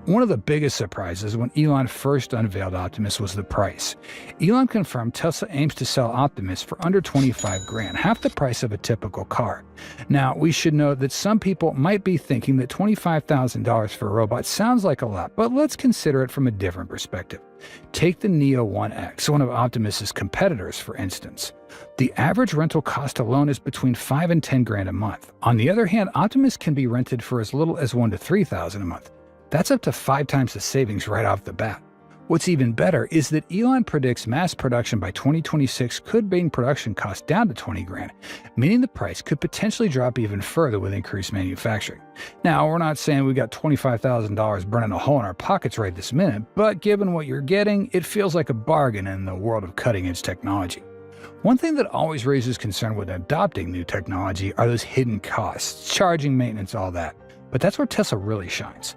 One of the biggest surprises when Elon first unveiled Optimus was the price. Elon confirmed Tesla aims to sell Optimus for under 25 grand, half the price of a typical car. Now, we should note that some people might be thinking that $25,000 for a robot sounds like a lot, but let's consider it from a different perspective. Take the Neo 1X, one of Optimus's competitors, for instance. The average rental cost alone is between 5 and 10 grand a month. On the other hand, Optimus can be rented for as little as 1 to 3,000 a month. That's up to 5 times the savings right off the bat. What's even better is that Elon predicts mass production by 2026 could bring production costs down to 20 grand, meaning the price could potentially drop even further with increased manufacturing. Now, we're not saying we got $25,000 burning a hole in our pockets right this minute, but given what you're getting, it feels like a bargain in the world of cutting-edge technology. One thing that always raises concern when adopting new technology are those hidden costs, charging, maintenance, all that. But that's where Tesla really shines.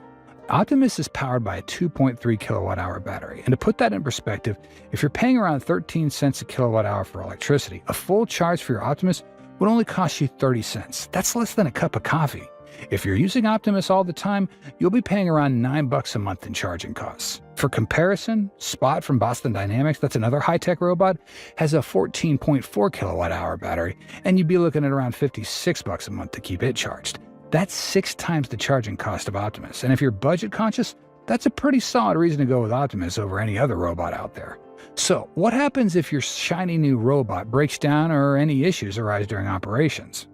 Optimus is powered by a 2.3 kilowatt-hour battery, and to put that in perspective, if you're paying around 13 cents a kilowatt-hour for electricity, a full charge for your Optimus would only cost you 30 cents. That's less than a cup of coffee. If you're using Optimus all the time, you'll be paying around $9 a month in charging costs. For comparison, Spot from Boston Dynamics, that's another high-tech robot, has a 14.4 kilowatt-hour battery, and you'd be looking at around $56 a month to keep it charged. That's 6 times the charging cost of Optimus, and if you're budget conscious, that's a pretty solid reason to go with Optimus over any other robot out there. So, what happens if your shiny new robot breaks down or any issues arise during operations?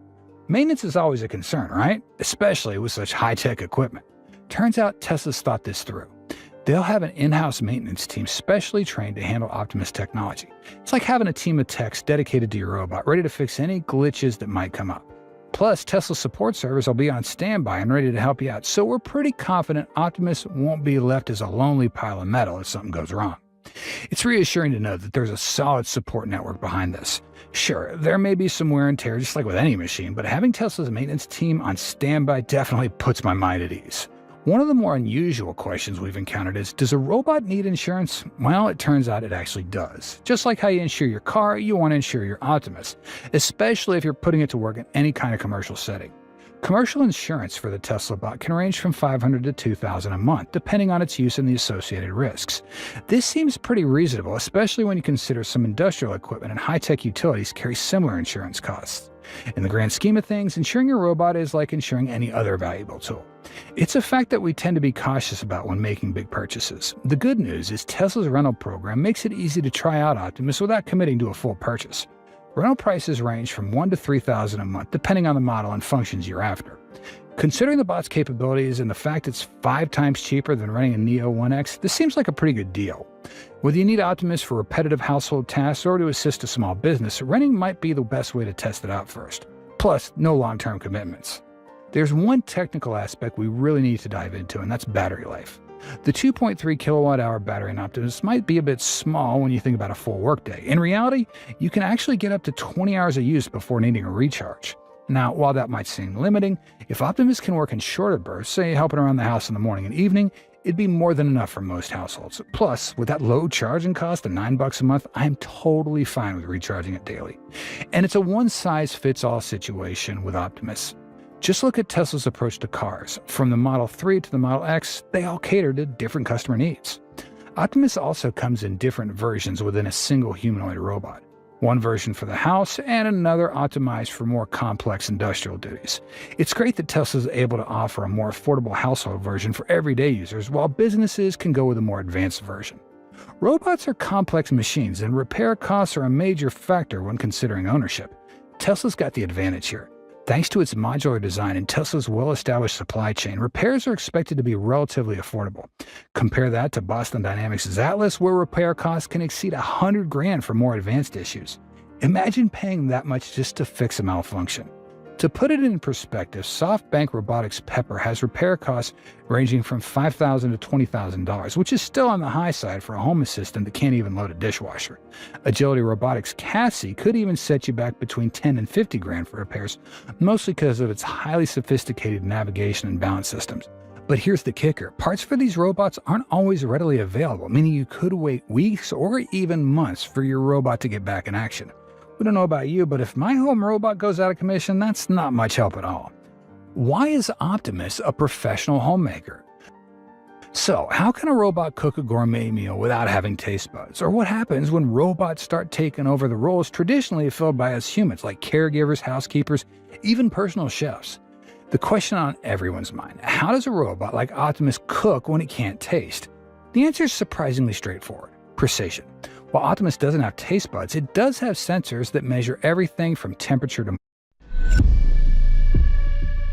Maintenance is always a concern, right? Especially with such high-tech equipment. Turns out Tesla's thought this through. They'll have an in-house maintenance team specially trained to handle Optimus technology. It's like having a team of techs dedicated to your robot, ready to fix any glitches that might come up. Plus, Tesla's support service will be on standby and ready to help you out, so we're pretty confident Optimus won't be left as a lonely pile of metal if something goes wrong. It's reassuring to know that there's a solid support network behind this. Sure, there may be some wear and tear just like with any machine, but having Tesla's maintenance team on standby definitely puts my mind at ease. One of the more unusual questions we've encountered is, does a robot need insurance? Well, it turns out it actually does. Just like how you insure your car, you want to insure your Optimus, especially if you're putting it to work in any kind of commercial setting. Commercial insurance for the Tesla bot can range from $500 to $2,000 a month, depending on its use and the associated risks. This seems pretty reasonable, especially when you consider some industrial equipment and high-tech utilities carry similar insurance costs. In the grand scheme of things, insuring your robot is like insuring any other valuable tool. It's a fact that we tend to be cautious about when making big purchases. The good news is Tesla's rental program makes it easy to try out Optimus without committing to a full purchase. Rental prices range from $1,000 to $3,000 a month, depending on the model and functions you're after. Considering the bot's capabilities and the fact it's 5 times cheaper than renting a Neo 1X, this seems like a pretty good deal. Whether you need Optimus for repetitive household tasks or to assist a small business, renting might be the best way to test it out first. Plus, no long-term commitments. There's one technical aspect we really need to dive into, and that's battery life. The 2.3 kilowatt-hour battery in Optimus might be a bit small when you think about a full workday. In reality, you can actually get up to 20 hours of use before needing a recharge. Now, while that might seem limiting, if Optimus can work in shorter bursts, say helping around the house in the morning and evening, it'd be more than enough for most households. Plus, with that low charging cost of $9 a month, I'm totally fine with recharging it daily. And it's a one-size-fits-all situation with Optimus. Just look at Tesla's approach to cars. From the Model 3 to the Model X, they all cater to different customer needs. Optimus also comes in different versions within a single humanoid robot. One version for the house and another optimized for more complex industrial duties. It's great that Tesla is able to offer a more affordable household version for everyday users, while businesses can go with a more advanced version. Robots are complex machines, and repair costs are a major factor when considering ownership. Tesla's got the advantage here. Thanks to its modular design and Tesla's well-established supply chain, repairs are expected to be relatively affordable. Compare that to Boston Dynamics' Atlas, where repair costs can exceed $100 grand for more advanced issues. Imagine paying that much just to fix a malfunction. To put it in perspective, SoftBank Robotics Pepper has repair costs ranging from $5,000 to $20,000, which is still on the high side for a home assistant that can't even load a dishwasher. Agility Robotics Cassie could even set you back between $10 and $50 grand for repairs, mostly because of its highly sophisticated navigation and balance systems. But here's the kicker. Parts for these robots aren't always readily available, meaning you could wait weeks or even months for your robot to get back in action. We don't know about you, but if my home robot goes out of commission, that's not much help at all. Why is Optimus a professional homemaker? So, how can a robot cook a gourmet meal without having taste buds? Or what happens when robots start taking over the roles traditionally filled by us humans, like caregivers, housekeepers, even personal chefs? The question on everyone's mind: how does a robot like Optimus cook when it can't taste? The answer is surprisingly straightforward: precision. While Optimus doesn't have taste buds, it does have sensors that measure everything from temperature to